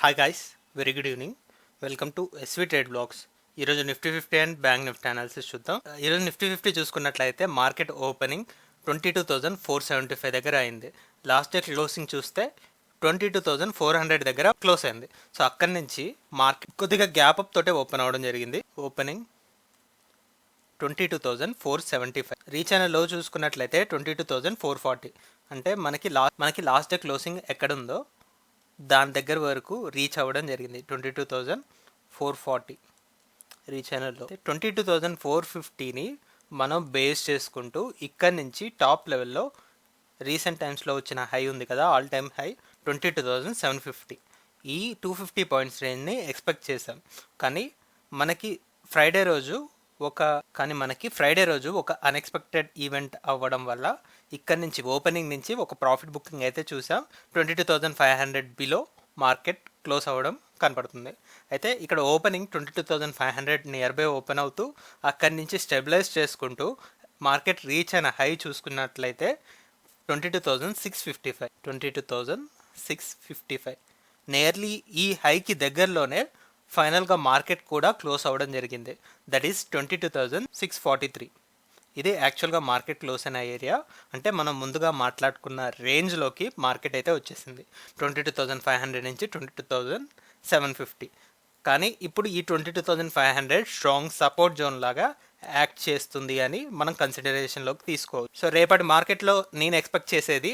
Hi guys, very good evening. Welcome to SV trade blogs. ఈరోజు Nifty 50 and bank Nifty analysis చూద్దాం. ఈరోజు Nifty 50 చూసుకున్నట్లయితే market opening 22,475 దగ్గర అయింది. లాస్ట్ డే క్లోసింగ్ చూస్తే 22,400 దగ్గర క్లోజ్ అయింది. సో అక్కడి నుంచి మార్కెట్ కొద్దిగా గ్యాప్ అప్ తోటే ఓపెన్ అవ్వడం జరిగింది. ఓపెనింగ్ 22,475 రీచ్ అయిన లో చూసుకున్నట్లయితే 22,440. అంటే మనకి లాస్ట్ డే క్లోసింగ్ ఎక్కడుందో దాని దగ్గర వరకు రీచ్ అవ్వడం జరిగింది. 22,440 రీచ్ అయినలో 22,450ని మనం బేస్ చేసుకుంటూ ఇక్కడి నుంచి టాప్ లెవెల్లో రీసెంట్ టైమ్స్లో వచ్చిన హై ఉంది కదా, ఆల్ టైమ్ హై 22,750. ఈ 250 పాయింట్స్ రేంజ్ని ఎక్స్పెక్ట్ చేశాం. కానీ మనకి ఫ్రైడే రోజు ఒక అన్ఎక్స్పెక్టెడ్ ఈవెంట్ అవ్వడం వల్ల ఇక్కడ నుంచి ఓపెనింగ్ నుంచి ఒక ప్రాఫిట్ బుకింగ్ అయితే చూసాం. 22,500 బిలో మార్కెట్ క్లోజ్ అవ్వడం కనపడుతుంది. అయితే ఇక్కడ ఓపెనింగ్ 22,500 నియర్ బై ఓపెన్ అవుతూ అక్కడి నుంచి స్టెబిలైజ్ చేసుకుంటూ మార్కెట్ రీచ్ అయిన హై చూసుకున్నట్లయితే 22,655 నియర్లీ ఈ హైకి దగ్గరలోనే ఫైనల్గా మార్కెట్ కూడా క్లోజ్ అవ్వడం జరిగింది. That is 22,643. ఇది యాక్చువల్గా మార్కెట్ క్లోజ్ అయిన ఏరియా. అంటే మనం ముందుగా మాట్లాడుకున్న రేంజ్లోకి మార్కెట్ అయితే వచ్చేసింది 22,500 నుంచి 22,750. కానీ ఇప్పుడు ఈ 22,500 స్ట్రాంగ్ సపోర్ట్ జోన్ లాగా యాక్ట్ చేస్తుంది అని మనం కన్సిడరేషన్లోకి తీసుకోవచ్చు. సో రేపటి మార్కెట్లో నేను ఎక్స్పెక్ట్ చేసేది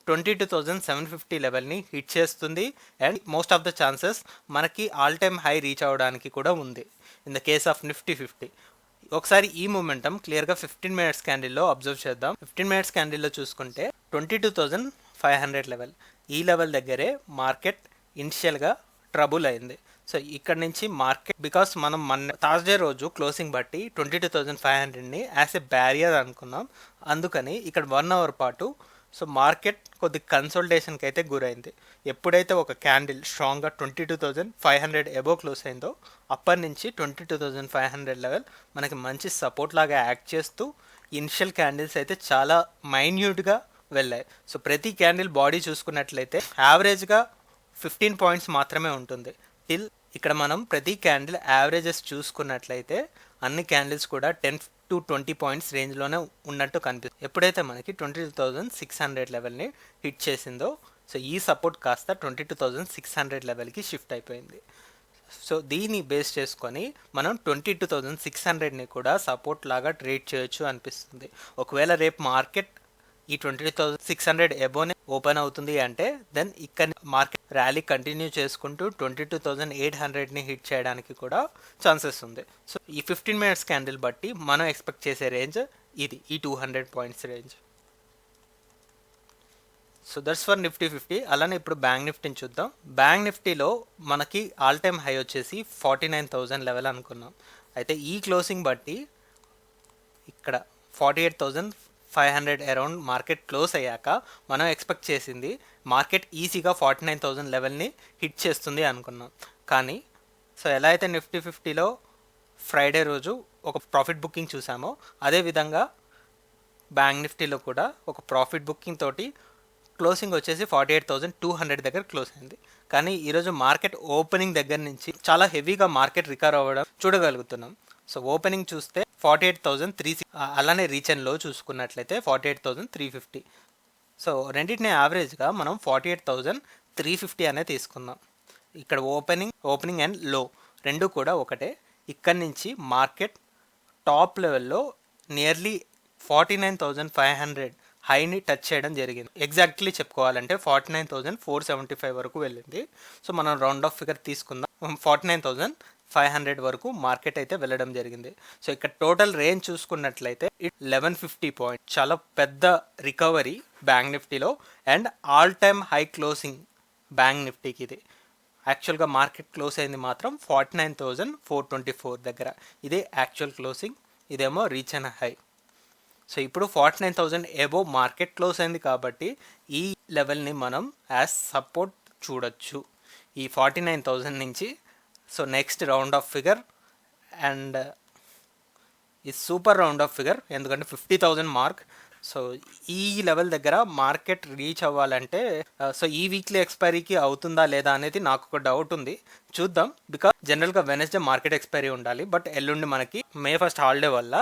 22,750 లెవెల్ని హిట్ చేస్తుంది. And most of the chances మనకి ఆల్ టైమ్ హై రీచ్ అవ్వడానికి కూడా ఉంది in the case of Nifty 50. ఒకసారి ఈ మూమెంటం క్లియర్గా 15 మినిట్స్ క్యాండిల్లో అబ్జర్వ్ చేద్దాం. 15 మినిట్స్ క్యాండిల్లో చూసుకుంటే 22,500 లెవెల్, ఈ లెవెల్ దగ్గరే మార్కెట్ ఇనిషియల్గా ట్రబుల్ అయింది. సో ఇక్కడ నుంచి మార్కెట్ బికాస్ మనం థర్స్డే రోజు క్లోజింగ్ బట్టి 22,500ని యాజ్ ఎ బ్యారియర్ అనుకున్నాం. అందుకని ఇక్కడ 1 అవర్ పాటు సో మార్కెట్ కొద్ది కన్సల్టేషన్కి అయితే గురైంది. ఎప్పుడైతే ఒక క్యాండిల్ స్ట్రాంగ్గా 22,500 అబోవ్ క్లోజ్ అయిందో అప్పటి నుంచి 22,500 లెవెల్ మనకి మంచి సపోర్ట్ లాగా యాక్ట్ చేస్తూ ఇనిషియల్ క్యాండిల్స్ అయితే చాలా మైన్యూట్గా వెళ్ళాయి. సో ప్రతి క్యాండిల్ బాడీ చూసుకున్నట్లయితే యావరేజ్గా 15 పాయింట్స్ మాత్రమే ఉంటుంది. టిల్ ఇక్కడ మనం ప్రతి క్యాండిల్ యావరేజెస్ చూసుకున్నట్లయితే అన్ని క్యాండిల్స్ కూడా 10 to 20 పాయింట్స్ రేంజ్లోనే ఉన్నట్టు కనిపిస్తుంది. ఎప్పుడైతే మనకి 22,600 లెవెల్ని హిట్ చేసిందో సో ఈ సపోర్ట్ కాస్త 22,600 లెవెల్కి షిఫ్ట్ అయిపోయింది. సో దీన్ని బేస్ చేసుకొని మనం 22,600ని కూడా సపోర్ట్ లాగా ట్రేడ్ చేయొచ్చు అనిపిస్తుంది. ఒకవేళ రేపు మార్కెట్ ఈ 22,600 ఎబోనే ఓపెన్ అవుతుంది అంటే దెన్ ఇక్కడ మార్కెట్ ర్యాలీ కంటిన్యూ చేసుకుంటూ 22,800ని హిట్ చేయడానికి కూడా ఛాన్సెస్ ఉంది. సో ఈ 15 మినిట్స్ క్యాండిల్ బట్టి మనం ఎక్స్పెక్ట్ చేసే రేంజ్ ఇది, ఈ 200 points range. So that's for Nifty 50. అలానే ఇప్పుడు బ్యాంక్ నిఫ్టీని చూద్దాం. బ్యాంక్ నిఫ్టీలో మనకి ఆల్ టైమ్ హై వచ్చేసి 49,000 లెవెల్ అనుకున్నాం. అయితే ఈ క్లోజింగ్ బట్టి ఇక్కడ 48,500 అరౌండ్ మార్కెట్ క్లోజ్ అయ్యాక మనం ఎక్స్పెక్ట్ చేసింది మార్కెట్ ఈజీగా 49,000 లెవెల్ని హిట్ చేస్తుంది అనుకున్నాం. కానీ సో ఎలా అయితే నిఫ్టీ 50లో ఫ్రైడే రోజు ఒక ప్రాఫిట్ బుకింగ్ చూసామో అదేవిధంగా బ్యాంక్ నిఫ్టీలో కూడా ఒక ప్రాఫిట్ బుకింగ్ తోటి క్లోజింగ్ వచ్చేసి 48,200 దగ్గర క్లోజ్ అయింది. కానీ ఈరోజు మార్కెట్ ఓపెనింగ్ దగ్గర నుంచి చాలా హెవీగా మార్కెట్ రికవర్ అవ్వడం చూడగలుగుతున్నాం. సో ఓపెనింగ్ చూస్తే 48,360, అలానే రీచ్ అండ్ లో చూసుకున్నట్లయితే 48,350. సో రెండింటిని యావరేజ్గా మనం 48,350 అనే తీసుకుందాం. ఇక్కడ ఓపెనింగ్ అండ్ లో రెండు కూడా ఒకటే. ఇక్కడి నుంచి మార్కెట్ టాప్ లెవెల్లో నియర్లీ 49,500 హైని టచ్ చేయడం జరిగింది. ఎగ్జాక్ట్లీ చెప్పుకోవాలంటే 49,475 వరకు వెళ్ళింది. సో మనం రౌండ్ ఆఫ్ ఫిగర్ తీసుకుందాం, 49,500 వరకు మార్కెట్ అయితే వెళ్ళడం జరిగింది. సో ఇక్కడ టోటల్ రేంజ్ చూసుకున్నట్లయితే 1150 పాయింట్, చాలా పెద్ద రికవరీ బ్యాంక్ నిఫ్టీలో. And all time high closing bank నిఫ్టీకి ఇది. యాక్చువల్గా మార్కెట్ క్లోజ్ అయింది మాత్రం 49,424 దగ్గర. ఇదే యాక్చువల్ క్లోజింగ్, ఇదేమో రీచ్ అయిన హై. సో ఇప్పుడు 49,000 ఎబోవ్ మార్కెట్ క్లోజ్ అయింది కాబట్టి ఈ లెవెల్ని మనం యాజ్ సపోర్ట్ చూడొచ్చు ఈ 49,000 నుంచి. So next round of figure and ఈ సూపర్ రౌండ్ ఆఫ్ ఫిగర్, ఎందుకంటే 50,000 మార్క్. సో ఈ లెవెల్ దగ్గర మార్కెట్ రీచ్ అవ్వాలంటే సో ఈ వీక్లీ ఎక్స్పైరీకి అవుతుందా లేదా అనేది నాకు ఒక డౌట్ ఉంది, చూద్దాం. బికాస్ జనరల్గా వెనస్డే మార్కెట్ ఎక్స్పైరీ ఉండాలి, బట్ ఎల్లుండి మనకి May 1 హాలిడే వల్ల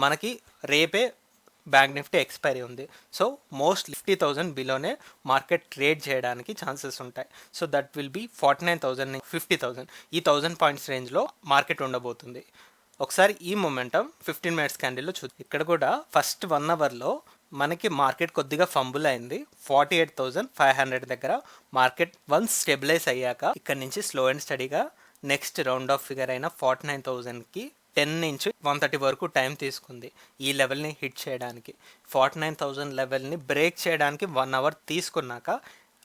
మనకి రేపే బ్యాంక్ నిఫ్టీ ఎక్స్పైరీ ఉంది. సో మోస్ట్లీ 50,000 బిలోనే మార్కెట్ ట్రేడ్ చేయడానికి ఛాన్సెస్ ఉంటాయి. సో దట్ విల్ బి 49,000 50,000 ఈ 1000 పాయింట్స్ రేంజ్లో మార్కెట్ ఉండబోతుంది. ఒకసారి ఈ మొమెంటం 15 మినిట్స్ క్యాండిల్లో చూద్దాం. ఇక్కడ కూడా ఫస్ట్ 1 అవర్లో మనకి మార్కెట్ కొద్దిగా ఫంబుల్ అయింది. 48,500 దగ్గర మార్కెట్ వన్స్ స్టెబిలైజ్ అయ్యాక ఇక్కడ నుంచి స్లో అండ్ స్టడీగా నెక్స్ట్ రౌండ్ ఆఫ్ ఫిగర్ అయిన 49,000కి 10 నుంచి 130 వరకు టైం తీసుకుంది ఈ లెవెల్ని హిట్ చేయడానికి. 49,000 లెవెల్ని బ్రేక్ చేయడానికి 1 అవర్ తీసుకున్నాక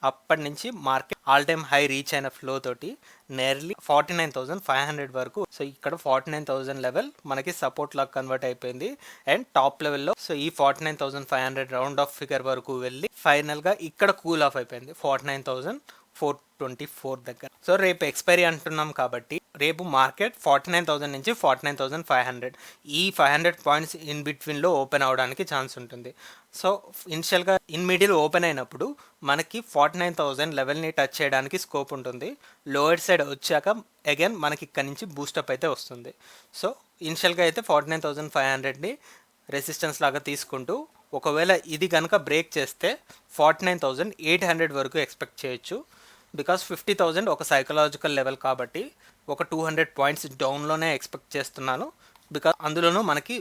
అప్పటి నుంచి market all time high rich అయిన ఫ్లో తోటి నియర్లీ 49,500 వరకు. సో ఇక్కడ 49,000 లెవెల్ మనకి సపోర్ట్ లాగా కన్వర్ట్ అయిపోయింది. అండ్ టాప్ లెవెల్లో సో ఈ 49,500 రౌండ్ ఆఫ్ ఫిగర్ వరకు వెళ్ళి ఫైనల్గా ఇక్కడ కూల్ ఆఫ్ అయిపోయింది 49,424 దగ్గర. సో రేపు ఎక్స్పైరీ అంటున్నాం కాబట్టి రేపు మార్కెట్ 49,000 నుంచి 49,500 ఈ 500 పాయింట్స్ ఇన్ బిట్వీన్లో ఓపెన్ అవడానికి ఛాన్స్ ఉంటుంది. సో ఇనిషియల్గా ఇన్ మిడిల్ ఓపెన్ అయినప్పుడు మనకి 49,000 లెవెల్ని టచ్ చేయడానికి స్కోప్ ఉంటుంది. లోయర్ సైడ్ వచ్చాక అగైన్ మనకి ఇక్కడ నుంచి బూస్టప్ అయితే వస్తుంది. సో ఇనిషియల్గా అయితే 49,500ని రెసిస్టెన్స్ లాగా తీసుకుంటూ ఒకవేళ ఇది కనుక బ్రేక్ చేస్తే 49,800 వరకు ఎక్స్పెక్ట్ చేయొచ్చు. బికాస్ 50,000 ఒక సైకలాజికల్ లెవెల్ కాబట్టి ఒక 200 పాయింట్స్ డౌన్లోనే ఎక్స్పెక్ట్ చేస్తున్నాను. బికాస్ అందులోనూ మనకి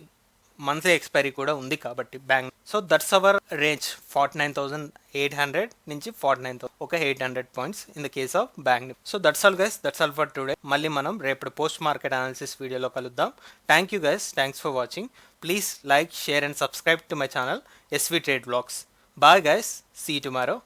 మంత్లీ ఎక్స్పైరీ కూడా ఉంది కాబట్టి bank. So that's our range 49,800 నుంచి 49,000 ఒక 800 points in the case of bank. So that's all guys, that's all for today. మళ్ళీ మనం రేపటి పోస్ట్ మార్కెట్ అనాలిసిస్ వీడియోలో కలుద్దాం. Thank you guys, thanks for watching. Please like, share and subscribe to my channel SV Trade Vlogs. Bye guys, see you tomorrow.